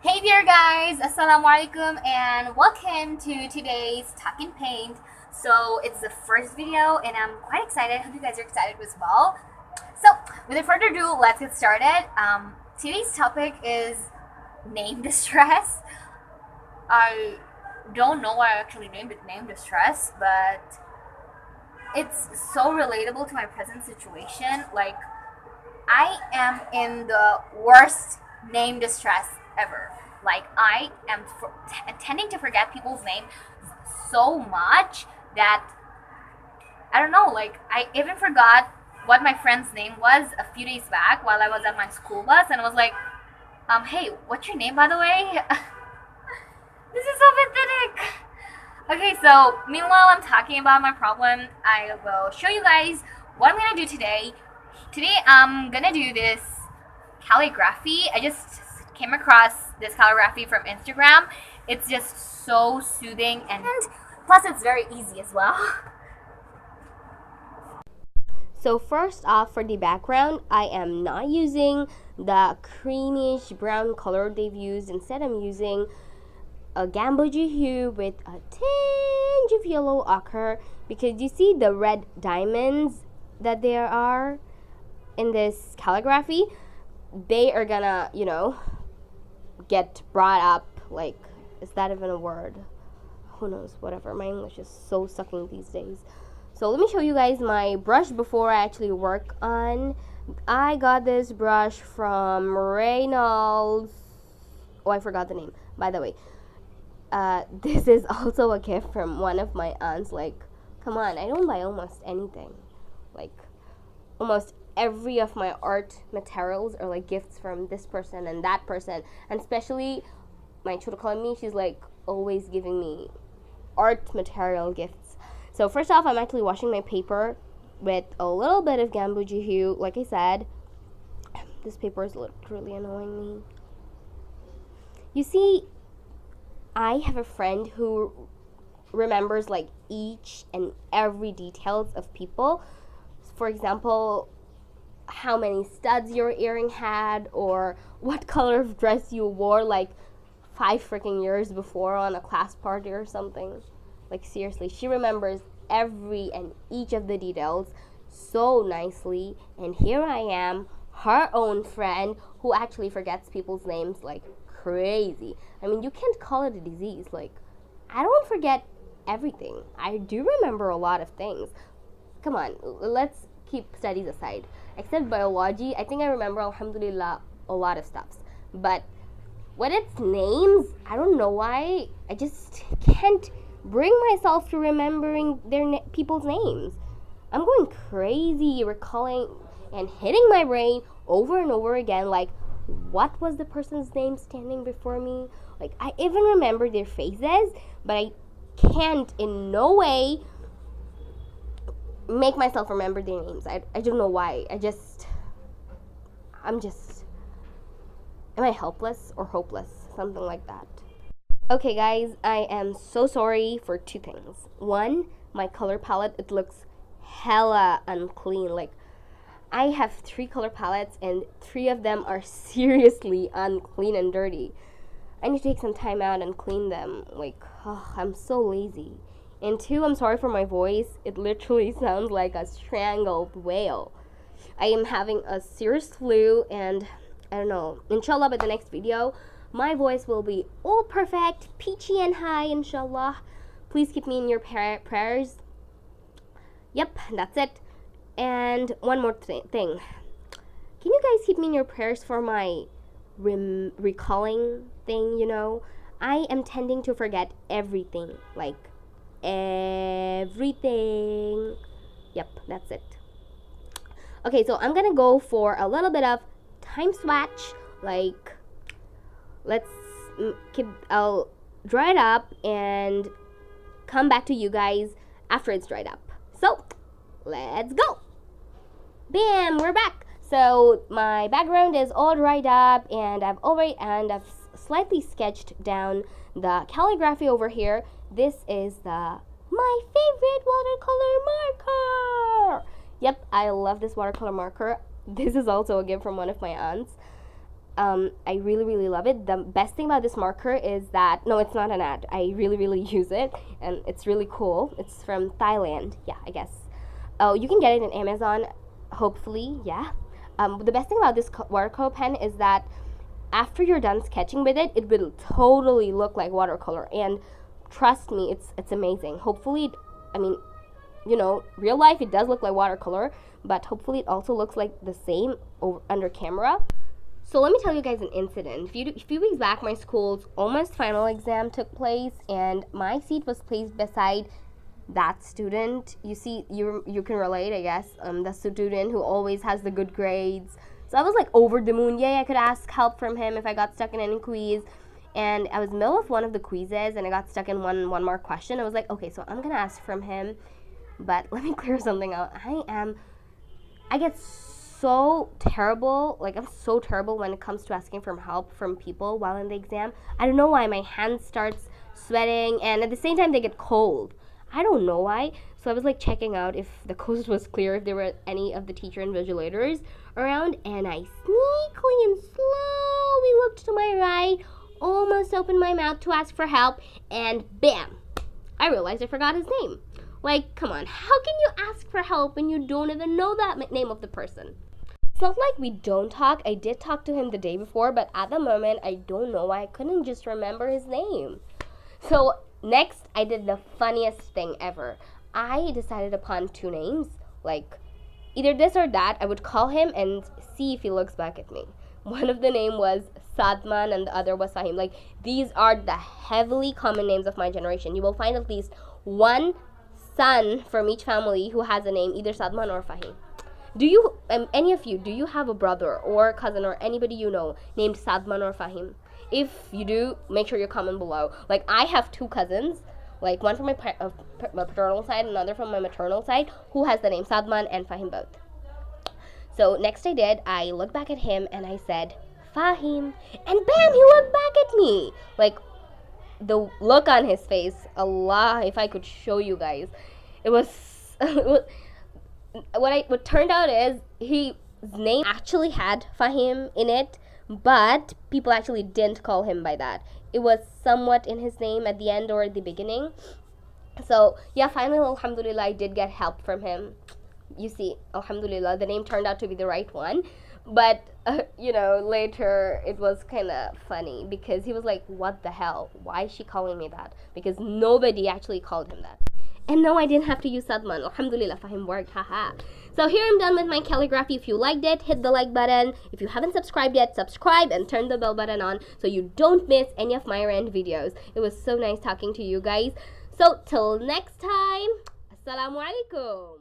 Hey there guys, Assalamualaikum and welcome to today's TalkNPaint. So it's the first video and I'm quite excited. I hope you guys are excited as well. So without further ado, let's get started. Today's topic is name distress. I don't know why I actually named it name distress, but it's so relatable to my present situation. Like, I am in the worst name distress ever. Like, I am tending to forget people's name so much that I don't know. Like, I even forgot what my friend's name was a few days back while I was at my school bus, and I was like, hey, what's your name, by the way? This is so pathetic. Okay, so meanwhile I'm talking about my problem, I will show you guys what I'm gonna do today. Today I'm gonna do this calligraphy. I just came across this calligraphy from Instagram. It's just so soothing and plus it's very easy as well. So first off, for the background, I am not using the creamish brown color they've used. Instead, I'm using a gamboge hue with a tinge of yellow ochre, because you see the red diamonds that there are in this calligraphy, they are gonna, get brought up. Like, is that even a word? Who knows? Whatever. My English is so sucking these days. So let me show you guys my brush before I actually work on. I got this brush from Reynolds. Oh, I forgot the name, by the way. This is also a gift from one of my aunts. Like, come on, I don't buy almost anything. Like, almost every of my art materials are like gifts from this person and that person. And especially my me, she's like always giving me art material gifts. So first off, I'm actually washing my paper with a little bit of gamboge hue. Like I said, this paper is literally annoying me. You see, I have a friend who remembers like each and every details of people. For example, how many studs your earring had, or what color of dress you wore like 5 freaking years before on a class party or something. Like, seriously, she remembers every and each of the details so nicely. And here I am, her own friend, who actually forgets people's names like crazy. I mean, you can't call it a disease. Like, I don't forget everything. I do remember a lot of things. Come on, let's keep studies aside. Except biology, I think I remember, alhamdulillah, a lot of stuffs. But when it's names, I don't know why, I just can't bring myself to remembering people's names. I'm going crazy recalling and hitting my brain over and over again, like, what was the person's name standing before me? Like, I even remember their faces, but I can't in no way make myself remember their names. I don't know why. Am I helpless or hopeless? Something like that. Okay guys, I am so sorry for 2 things. 1, my color palette, it looks hella unclean. Like, I have 3 color palettes and 3 of them are seriously unclean and dirty. I need to take some time out and clean them. Like, I'm so lazy. And 2, I'm sorry for my voice. It literally sounds like a strangled whale. I am having a serious flu, and I don't know, inshallah by the next video, my voice will be all perfect, peachy and high, inshallah. Please keep me in your prayers. Yep, that's it. And one more thing. Can you guys keep me in your prayers for my recalling thing, I am tending to forget everything. Like, everything. Yep, that's it. Okay, so I'm gonna go for a little bit of time swatch. Like, I'll dry it up and come back to you guys after it's dried up. So let's go. Bam, we're back. So my background is all dried up, and I've slightly sketched down the calligraphy over here. This is my favorite watercolor marker. Yep, I love this watercolor marker. This is also a gift from one of my aunts. I really love it. The best thing about this marker is that, no, it's not an ad. I really use it, and it's really cool. It's from Thailand. Yeah, I guess. Oh, you can get it in Amazon, hopefully. Yeah. The best thing about this watercolor pen is that after you're done sketching with it, it will totally look like watercolor, and trust me, it's amazing. Hopefully, I mean, you know, real life it does look like watercolor, but hopefully it also looks like the same under camera. So let me tell you guys an incident. A few weeks back, my school's almost final exam took place, and my seat was placed beside that student. You see, you can relate, I guess. The student who always has the good grades. So I was like over the moon. Yay, I could ask help from him if I got stuck in any quiz. And I was in the middle of one of the quizzes, and I got stuck in one more question. I was like, okay, so I'm gonna ask from him, but let me clear something out. I get so terrible, like I'm so terrible when it comes to asking for help from people while in the exam. I don't know why my hand starts sweating, and at the same time they get cold. I don't know why. So I was like checking out if the coast was clear, if there were any of the teacher invigilators around, and I sneakily and slowly looked to my right, almost opened my mouth to ask for help, and bam, I realized I forgot his name. Like, come on, how can you ask for help when you don't even know that name of the person? It's not like we don't talk. I did talk to him the day before, but at the moment, I don't know why I couldn't just remember his name. So next, I did the funniest thing ever. I decided upon two names, like either this or that. I would call him and see if he looks back at me. One of the name was Sadman and the other was Fahim. Like, these are the heavily common names of my generation. You will find at least one son from each family who has a name either Sadman or Fahim. Do you, any of you, do you have a brother or cousin or anybody you know named Sadman or Fahim? If you do, make sure you comment below. Like, I have two cousins, like one from my paternal side, another from my maternal side, who has the name Sadman and Fahim both. So next I looked back at him and I said, Fahim, and bam, he looked back at me. Like, the look on his face, Allah, if I could show you guys, it was, what turned out is his name actually had Fahim in it, but people actually didn't call him by that. It was somewhat in his name at the end or at the beginning. So yeah, finally, alhamdulillah, I did get help from him. You see, alhamdulillah, the name turned out to be the right one. But, you know, later it was kind of funny because he was like, what the hell? Why is she calling me that? Because nobody actually called him that. And no, I didn't have to use Sadman. Alhamdulillah, Fahim worked, haha. So here I'm done with my calligraphy. If you liked it, hit the like button. If you haven't subscribed yet, subscribe and turn the bell button on so you don't miss any of my rant videos. It was so nice talking to you guys. So till next time, Assalamualaikum.